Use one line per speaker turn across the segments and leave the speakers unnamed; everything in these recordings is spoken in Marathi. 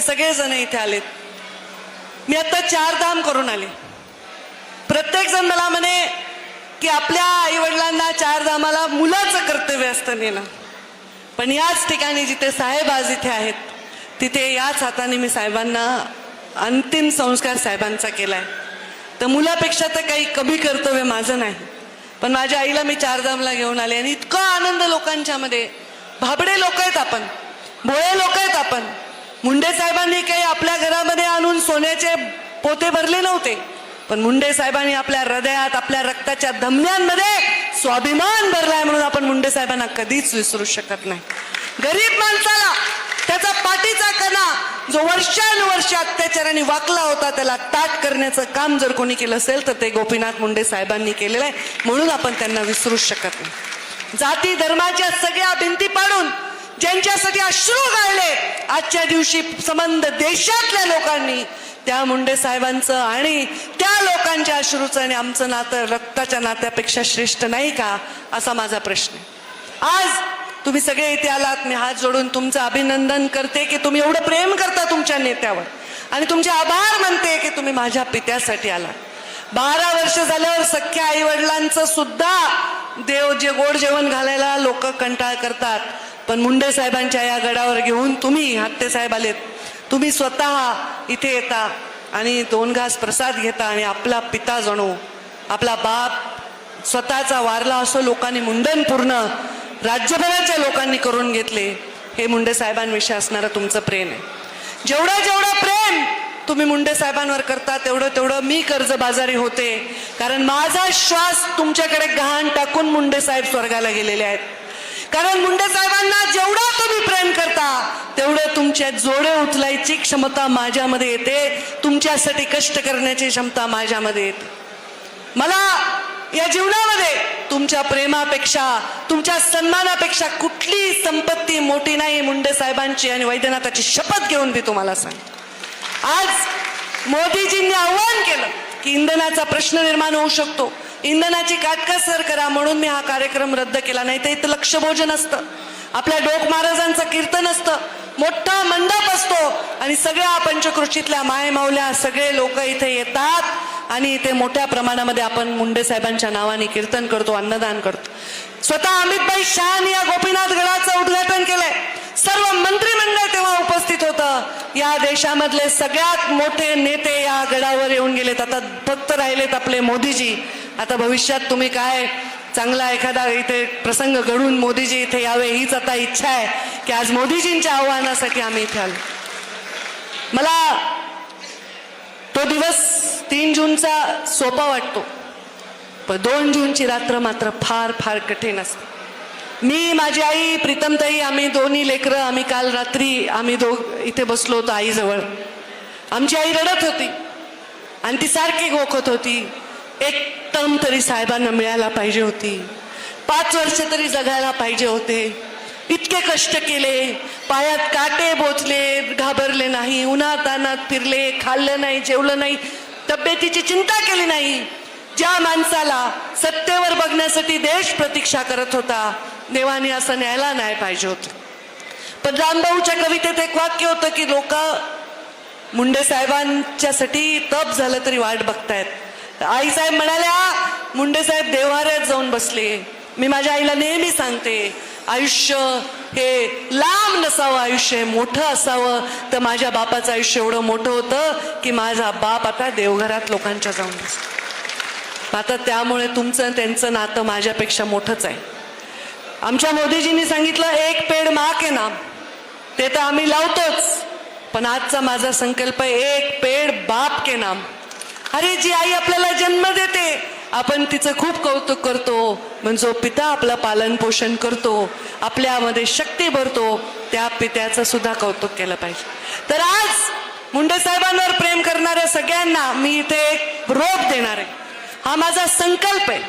सगळेजण इथे आलेत. मी आता 4 धाम करून आले. प्रत्येक जण मला म्हणे की आपल्या आई वडिलांना 4 धामाला मुलाचं कर्तव्य असतं नेणं, पण याच ठिकाणी जिथे साहेब आज इथे आहेत तिथे याच हाताने मी साहेबांना अंतिम संस्कार साहेबांचा केलाय. तर मुलापेक्षा तर काही कमी कर्तव्य माझं नाही, पण माझ्या आईला मी 4 धामला घेऊन आले आणि इतका आनंद लोकांच्या मध्ये. भाबडे लोक आहेत आपण, भोळे लोक आहेत आपण. मुंडे साहेबांनी काही आपल्या घरामध्ये आणून सोन्याचे पोते भरले नव्हते, पण मुंडे साहेबांनी आपल्या हृदयात आपल्या रक्ताच्या धमन्यांमध्ये स्वाभिमान भरलाय, म्हणून आपण मुंडे साहेबांना कधीच विसरू शकत नाही. गरीब माणसाला त्याचा पाठीचा कणा जो वर्षानुवर्ष अत्याचाराने वाकला होता त्याला ताट करण्याचं काम जर कोणी केलं असेल तर ते गोपीनाथ मुंडे साहेबांनी केलेलं आहे, म्हणून आपण त्यांना विसरू शकत नाही. जाती धर्माच्या सगळ्या भिंती पाडून ज्यांच्यासाठी अश्रू गाळले आजच्या दिवशी संबंध देशातल्या लोकांनी, त्या मुंडे साहेबांचं आणि त्या लोकांच्या अश्रूचं आणि आमचं नातं रक्ताच्या नात्यापेक्षा श्रेष्ठ नाही का, असा माझा प्रश्न आहे. आज तुम्ही सगळे इथे आलात. मी हात जोडून तुमचं अभिनंदन करते की तुम्ही एवढं प्रेम करता तुमच्या नेत्यावर, आणि तुमचे आभार मानते की तुम्ही माझ्या पित्यासाठी आलात. 12 वर्ष झाल्यावर सख्या आई वडिलांचं सुद्धा जे गोड जेवण घालायला लोक कंटाळ करतात, पण मुंडे साहेबांच्या या गडावर घेऊन तुम्ही, हत्ते साहेब आलेत, तुम्ही स्वतः इथे येता आणि 2 घास प्रसाद घेता आणि आपला पिता जणू आपला बाप स्वतःचा वारला असं लोकांनी मुंडन पूर्ण राज्यभराच्या लोकांनी करून घेतले. हे मुंडे साहेबांविषयी असणारं तुमचं प्रेम आहे. जेवढं प्रेम तुम्ही मुंडे साहेबांवर करता तेवढं मी कर्जबाजारी होते, कारण माझा श्वास तुमच्याकडे गहाण टाकून मुंडे साहेब स्वर्गाला गेलेले आहेत. कारण मुंडे साहेबांना जेवढं तुम्ही प्रेम करता तेवढं तुमच्या जोडे उचलायची क्षमता माझ्यामध्ये येते, तुमच्यासाठी कष्ट करण्याची क्षमता माझ्यामध्ये येते. मला या जीवनामध्ये तुमच्या प्रेमापेक्षा, तुमच्या सन्मानापेक्षा कुठली संपत्ती मोठी नाही. मुंडे साहेबांची आणि वैद्यनाथाची शपथ घेऊन मी तुम्हाला सांग. आज मोदीजींनी आव्हान केलं की इंधनाचा प्रश्न निर्माण होऊ शकतो, इंधनाची काटकसर करा, म्हणून मी हा कार्यक्रम रद्द केला. नाही तर इथं लक्षभोजन असतं, आपल्या डोक महाराजांचं कीर्तन असतं, मोठा मंडप असतो आणि सगळ्या पंचकृषीतल्या मायमाऊल्या सगळे लोक इथे येतात आणि इथे मोठ्या प्रमाणामध्ये आपण मुंडे साहेबांच्या नावाने कीर्तन करतो, अन्नदान करतो. स्वतः अमितभाई शहानी या गोपीनाथ गडाचं उद्घाटन केलंय. सर्व मंत्रिमंडळ तेव्हा उपस्थित होतं. या देशामधले सगळ्यात मोठे नेते या गडावर येऊन गेलेत. आता फक्त राहिलेत आपले मोदीजी. आता भविष्यात तुम्ही काय चांगला एखादा इथे प्रसंग घडून मोदीजी इथे यावे हीच आता इच्छा आहे की आज मोदीजींच्या आव्हानासाठी आम्ही इथे आलो. मला तो दिवस 3 जूनचा सोपा वाटतो, पण 2 जूनची रात्र मात्र फार फार कठीण असते. मी, माझी आई, प्रीतमताई, आम्ही दोन्ही लेकरं, आम्ही काल रात्री आम्ही इथे बसलो होतो आईजवळ. आमची आई रडत होती आणि ती सारखी गोखत होती, एक टर्म तरी साहेबांना मिळायला पाहिजे होती, 5 वर्ष तरी जगायला पाहिजे होते, इतके कष्ट केले, पायात काटे बोचले, घाबरले नाही, उन्हातानात फिरले, खाल्लं नाही, जेवलं नाही, तब्येतीची चिंता केली नाही. ज्या माणसाला सत्तेवर बघण्यासाठी देश प्रतीक्षा करत होता, देवाने असं न्यायला नाही पाहिजे होतं. पण रामभाऊच्या कवितेत एक वाक्य होतं की लोक मुंडे साहेबांच्यासाठी तप झालं तरी वाट बघतायत. आई साहेब म्हणाल्या, मुंडे साहेब देवाऱ्यात जाऊन बसले. मी माझ्या आईला नेहमी सांगते, आयुष्य हे लांब नसावं, आयुष्य हे मोठं असावं. तर माझ्या बापाचं आयुष्य एवढं मोठं होतं की माझा बाप आता देवघरात लोकांच्या जाऊन बसला. आता त्यामुळे तुमचं त्यांचं नातं माझ्यापेक्षा मोठंच आहे. आमच्या मोदीजींनी सांगितलं एक पेड माँ के नाम, ते तर आम्ही लावतोच, पण आजचा माझा संकल्प आहे एक पेड बाप के नाम. अरे जी आई आपल्याला जन्म देते आपण तिचं खूप कौतुक करतो, पण जो पिता आपलं पालन पोषण करतो, आपल्यामध्ये शक्ती भरतो, त्या पित्याचं सुद्धा कौतुक केलं पाहिजे. तर आज मुंडे साहेबांवर प्रेम करणाऱ्या सगळ्यांना मी इथे एक रोप देणार आहे. हा माझा संकल्प आहे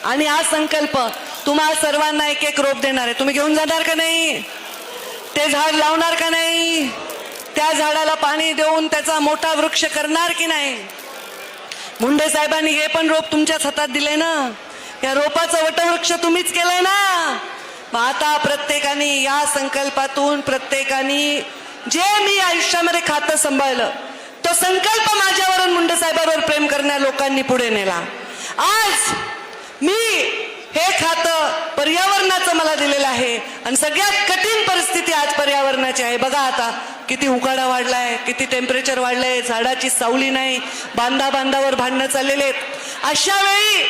आणि हा संकल्प तुम्हा सर्वांना एक एक रोप देणार आहे. तुम्ही घेऊन जाणार का नाही? ते झाड लावणार का नाही? त्या झाडाला पाणी देऊन त्याचा मोठा वृक्ष करणार की नाही? मुंडे साहेबांनी हे पण रोप तुमच्याच हातात दिले ना, या रोपाचं वटवृक्ष तुम्हीच केलंय ना. मग आता प्रत्येकाने या संकल्पातून प्रत्येकाने जे मी आयुष्यामध्ये खातं सांभाळलं तो संकल्प माझ्यावरून मुंडे साहेबांवर प्रेम करणाऱ्या लोकांनी पुढे नेला. आज मी हे खातं पर्यावरणाचं मला दिलेलं आहे आणि सगळ्यात कठीण परिस्थिती आज पर्यावरणाची आहे. बघा आता किती उकाडा वाढलाय, किती टेम्परेचर वाढलंय, झाडाची सावली नाही, बांधावर भांडणं चाललेले आहेत. अशा वेळी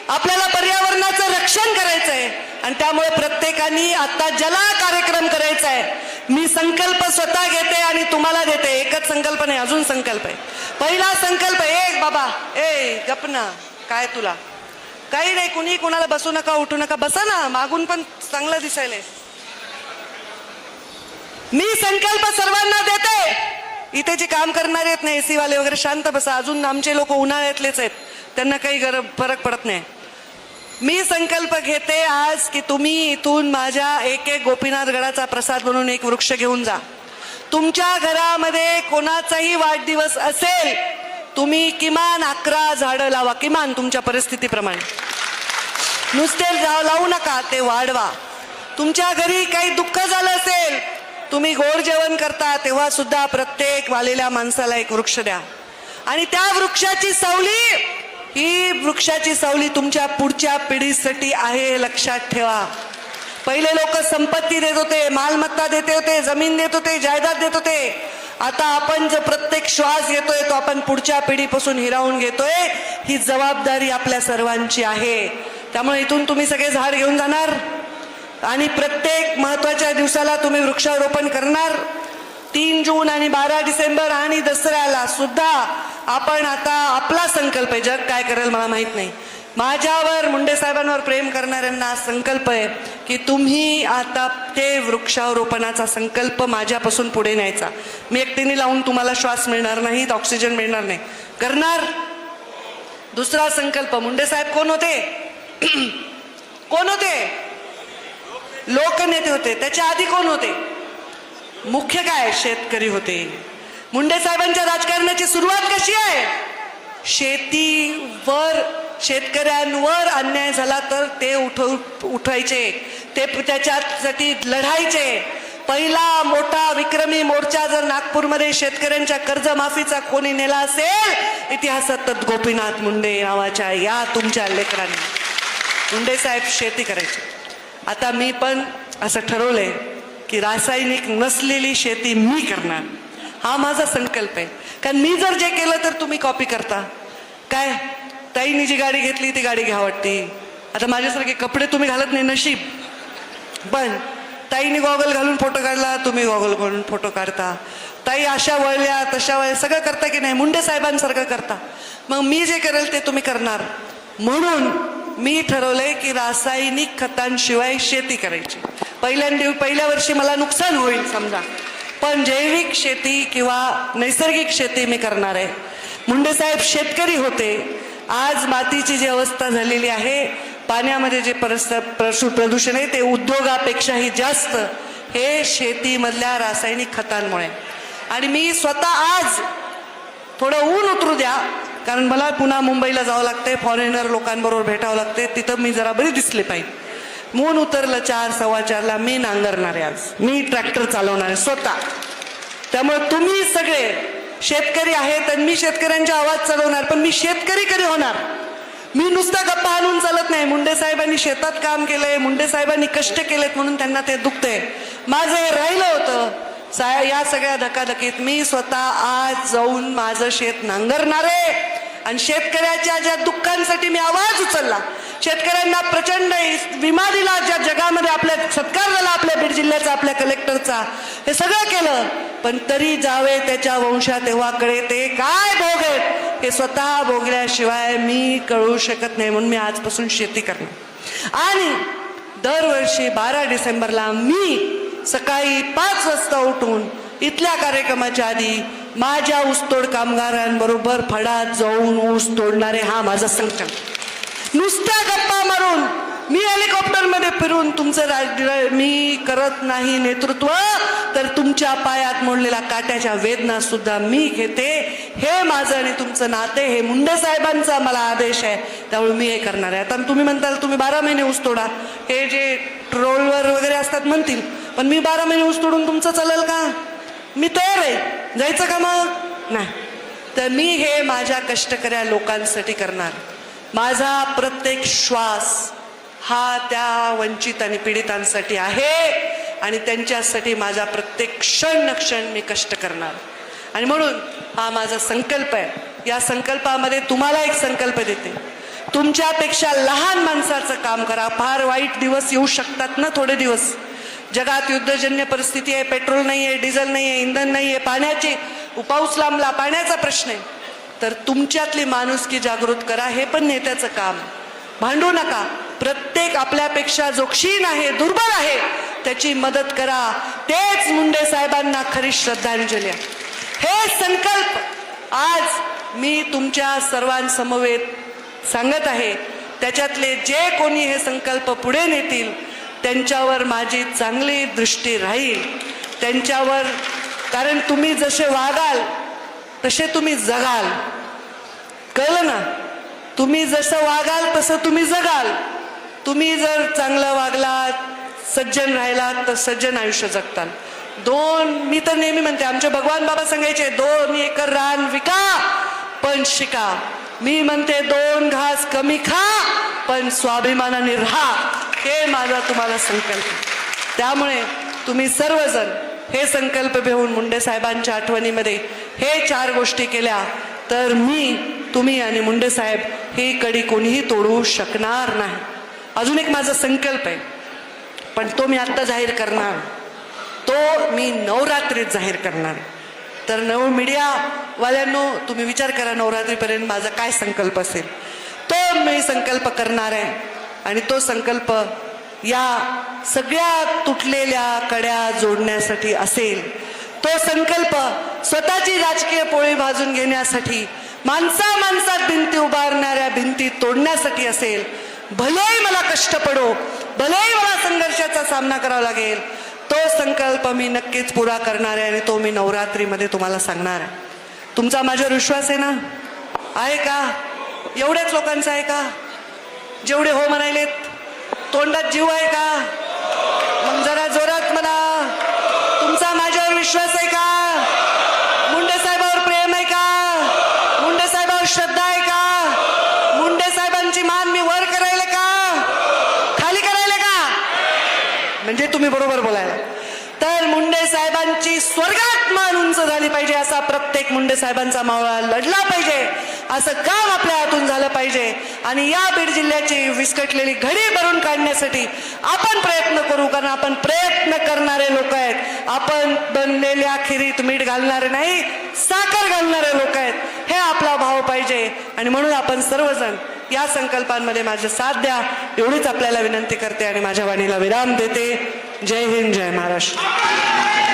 आपल्याला पर्यावरणाचं रक्षण करायचंय आणि त्यामुळे प्रत्येकाने आता जला कार्यक्रम करायचा आहे. मी संकल्प स्वतः घेते आणि तुम्हाला देते. एकच संकल्प नाही, अजून संकल्प आहे. पहिला संकल्प एक बाबा ए गपना, काय तुला काही नाही, कुणी कुणाला बसू नका, उठू नका, बसा ना, मागून पण चांगलं दिसायलंय. मी संकल्प सर्वांना देते. इथे जे काम करणारे आहेत ना, एसी वाले वगैरे, शांत बसा. अजून आमचे लोक उन्हाळ्यातलेच आहेत, त्यांना काही फरक पडत नाही. मी संकल्प घेते आज की तुम्ही इथून माझ्या एक एक गोपीनाथ गडाचा प्रसाद म्हणून एक वृक्ष घेऊन जा. तुमच्या घरामध्ये कोणाचाही वाढदिवस असेल, तुम्ही किमान 11 झाडं लावा, किमान तुमच्या परिस्थितीप्रमाणे. नुसते लावू नका, ते वाढवा. तुमच्या घरी काही दुःख झालं असेल, तुम्ही गोड जेवण करता तेव्हा सुद्धा प्रत्येक वालेल्या माणसाला एक वृक्ष द्या. आणि त्या वृक्षाची सावली तुमच्या पुढच्या पिढीसाठी आहे, लक्षात ठेवा. पहिले लोक संपत्ती देत होते, मालमत्ता देत होते, जमीन देत होते, जायदाद देत होते. आता आपण जो प्रत्येक श्वास घेतोय तो आपण पुढच्या पिढीपासून हिरावून घेतोय. ही जबाबदारी आपल्या सर्वांची आहे. त्यामुळे इथून तुम्ही सगळे झाड घेऊन जाणार आणि प्रत्येक महत्वाच्या दिवसाला तुम्ही वृक्षारोपण करणार. 3 जून आणि 12 डिसेंबर आणि दसऱ्याला सुद्धा आपण आता आपला संकल्प आहे. जग काय करेल मला माहित नाही. माझ्यावर मुंडे साहेबांवर प्रेम करणाऱ्यांना संकल्प आहे की तुम्ही आता ते वृक्षारोपणाचा संकल्प माझ्यापासून पुढे न्यायचा. मी एकटीने लावून तुम्हाला श्वास मिळणार नाही, ऑक्सिजन मिळणार नाही. करणार. दुसरा संकल्प, मुंडे साहेब कोण होते? कोण होते? लोकनेते होते. त्याच्या आधी कोण होते? मुख्य काय? शेतकरी होते. मुंडे साहेबांच्या राजकारणाची सुरुवात कशी आहे? शेतीवर, शेतकऱ्यांवर अन्याय झाला तर ते उठवायचे, ते त्याच्यासाठी लढायचे. पहिला मोठा विक्रमी मोर्चा जर नागपूरमध्ये शेतकऱ्यांच्या कर्जमाफीचा कोणी नेला असेल इतिहासात, तर गोपीनाथ मुंडे नावाच्या या तुमच्या लेकरांनी. मुंडे साहेब शेती करायचे. आता मी पण असं ठरवलंय की रासायनिक नसलेली शेती मी करणार. हा माझा संकल्प आहे. कारण मी जर जे केलं तर तुम्ही कॉपी करता. काय ताईनी जी गाडी घेतली ती गाडी घ्या वाटते. आता माझ्यासारखे कपडे तुम्ही घालत नाही, नशीब. पण ताईने गॉगल घालून फोटो काढला, तुम्ही गॉगल घालून फोटो काढता. ताई अशा वळल्या तशा वळल्या, सगळं करता की नाही? मुंडे साहेबांसारखं करता. मग मी जे करेल ते तुम्ही करणार. म्हणून मी ठरवलंय की रासायनिक खतांशिवाय शेती करायची. पहिल्या वर्षी मला नुकसान होईल समजा, पण जैविक शेती किंवा नैसर्गिक शेती मी करणार आहे. मुंडे साहेब शेतकरी होते. आज मातीची जी अवस्था झालेली आहे, पाण्यामध्ये जे प्रदूषण आहे ते उद्योगापेक्षाही जास्त हे शेतीमधल्या रासायनिक खतांमुळे. आणि मी स्वतः आज थोडं ऊन उतरू द्या, कारण मला पुन्हा मुंबईला जावं लागते, फॉरेनर लोकांबरोबर भेटावं लागते, तिथं मी जरा बरी दिसले पाहिजे. ऊन उतरलं 4:15 मी नांगरणार आहे. आज मी ट्रॅक्टर चालवणार आहे स्वतः. त्यामुळे तुम्ही सगळे शेतकरी आहेत आणि मी शेतकऱ्यांचा आवाज चढवणार. पण मी शेतकरी कधी होणार? मी नुसता गप्पा आणून चालत नाही. मुंडे साहेबांनी शेतात काम केलंय, मुंडे साहेबांनी कष्ट केलेत म्हणून त्यांना ते दुखतंय. माझं हे राहिलं होतं या सगळ्या धकाधकीत. मी स्वतः आज जाऊन माझं शेत नांगरणार आहे आणि शेतकऱ्याच्या ज्या दुःखांसाठी मी आवाज उचलला, शेतकऱ्यांना प्रचंड विमा दिला, ज्या जगामध्ये आपल्या सत्कार झाला आपल्या बीड जिल्ह्याचा, आपल्या कलेक्टरचा, हे सगळं केलं. पण तरी जावे त्याच्या वंशा तेव्हा कळे ते काय भोग आहेत हे स्वतः भोगल्याशिवाय मी कळू शकत नाही. म्हणून मी आजपासून शेती करणार. आणि दरवर्षी 12 डिसेंबरला मी सकाळी 5 वाजता उठून इथल्या कार्यक्रमाच्या आधी माझ्या ऊसतोड कामगारांबरोबर फडात जाऊन ऊस तोडणारे हा माझा संकल्प. नुसत्या गप्पा मारून मी हेलिकॉप्टरमध्ये फिरून तुमचं मी करत नाही नेतृत्व, तर तुमच्या पायात मोडलेल्या काट्याच्या वेदना सुद्धा मी घेते. हे माझं आणि तुमचं नाते, हे मुंडे साहेबांचा मला आदेश आहे, त्यामुळे मी हे करणार आहे. आता तुम्ही म्हणताल तुम्ही 12 महिने ऊस तोडा, हे जे ट्रोलवर वगैरे असतात म्हणतील, पण मी 12 महिने ऊस तोडून तुमचं चालेल का? मी तयार आहे. जायचं का मग? नाही. तर मी हे माझ्या कष्टकऱ्या लोकांसाठी करणार. माझा प्रत्येक श्वास हा त्या वंचित आणि पीडितांसाठी आहे आणि त्यांच्यासाठी माझा प्रत्येक क्षण न क्षण मी कष्ट करणार. आणि म्हणून हा माझा संकल्प आहे. या संकल्पामध्ये तुम्हाला एक संकल्प देते, तुमच्यापेक्षा लहान माणसाचं काम करा. फार वाईट दिवस येऊ शकतात ना, थोडे दिवस. जगात युद्धजन्य परिस्थिती आहे, पेट्रोल नाही आहे, डिझेल नाही आहे, इंधन नाही आहे, पाण्याची पाऊस लांबला, पाण्याचा प्रश्न आहे. तर तुमच्यातली माणुसकी जागृत करा, हे पण नेत्याचं काम. भांडू नका. प्रत्येक आपल्यापेक्षा जो क्षीण आहे, दुर्बल आहे, त्याची मदत करा. तेच मुंडे साहेबांना खरी श्रद्धांजली आहे. हे संकल्प आज मी तुमच्या सर्वांसमवेत सांगत आहे. त्याच्यातले जे कोणी हे संकल्प पुढे नेतील त्यांच्यावर माझी चांगली दृष्टी राहील. त्यांच्यावर, कारण तुम्ही जसे वागाल तसे तुम्ही जगाल. कळलं ना? तुम्ही जसं वागाल तसं तुम्ही जगाल. तुम्ही जर चांगलं वागलात, सज्जन राहिलात तर सज्जन आयुष्य जगताल. मी तर नेहमी म्हणते, आमचे भगवान बाबा सांगायचे 2 एकर रान विका पण शिका. मी म्हणते 2 घास कमी खा पण स्वाभिमानाने राहा. हे माझा तुम्हाला संकल्प. त्यामुळे तुम्ही सर्वजण हे संकल्प घेऊन मुंडे साहेबांच्या आठवणीमध्ये हे 4 गोष्टी केल्या तर मी, तुम्ही आणि मुंडे साहेब ही कडी कोणीही तोडू शकणार नाही. अजून एक माझा संकल्प आहे, पण तो मी आत्ता जाहीर करणार. तो मी नवरात्रीत जाहीर करणार. तर मीडियावाल्यांनो, तुम्ही विचार करा नवरात्रीपर्यंत माझा काय संकल्प असेल. तो मी संकल्प करणार आहे. आणि तो संकल्प या सगळ्या तुटलेल्या कड्या जोडण्यासाठी असेल. तो संकल्प स्वतःची राजकीय पोळी भाजून घेण्यासाठी, माणसात भिंती उभारणाऱ्या भिंती तोडण्यासाठी असेल. भलेही मला कष्ट पडो, भलेही मला संघर्षाचा सामना करावा लागेल, तो संकल्प मी नक्कीच पुरा करणार आहे. आणि तो मी नवरात्रीमध्ये तुम्हाला सांगणार आहे. तुमचा माझ्यावर विश्वास आहे ना? आहे का? एवढ्याच लोकांचा आहे का? जेवढे हो म्हणायलेत, तोंडात जीव आहे का? मग जरा जोरात म्हणा. तुमचा माझ्यावर विश्वास आहे का? मुंडे साहेबावर प्रेम आहे का? मुंडे साहेबावर श्रद्धा आहे का? मुंडे साहेबांची मान मी वर करायला का खाली करायला का? म्हणजे तुम्ही बरोबर बोलायला. तर मुंडे साहेबांची स्वर्गात मान उंच झाली पाहिजे, असा प्रत्येक मुंडे साहेबांचा मावळा लढला पाहिजे, असं काम आपल्या हातून झालं पाहिजे. आणि या बीड जिल्ह्याची विस्कटलेली घडी भरून काढण्यासाठी आपण प्रयत्न करू, कारण आपण प्रयत्न करणारे लोक आहेत. आपण बनलेल्या खिरीत मीठ घालणारे नाही, साखर घालणारे लोक आहेत. हे आपला भाव पाहिजे. आणि म्हणून आपण सर्वजण या संकल्पांमध्ये माझे साथ द्या, एवढीच आपल्याला विनंती करते आणि माझ्या वाणीला विराम देते. जय हिंद, जय महाराष्ट्र.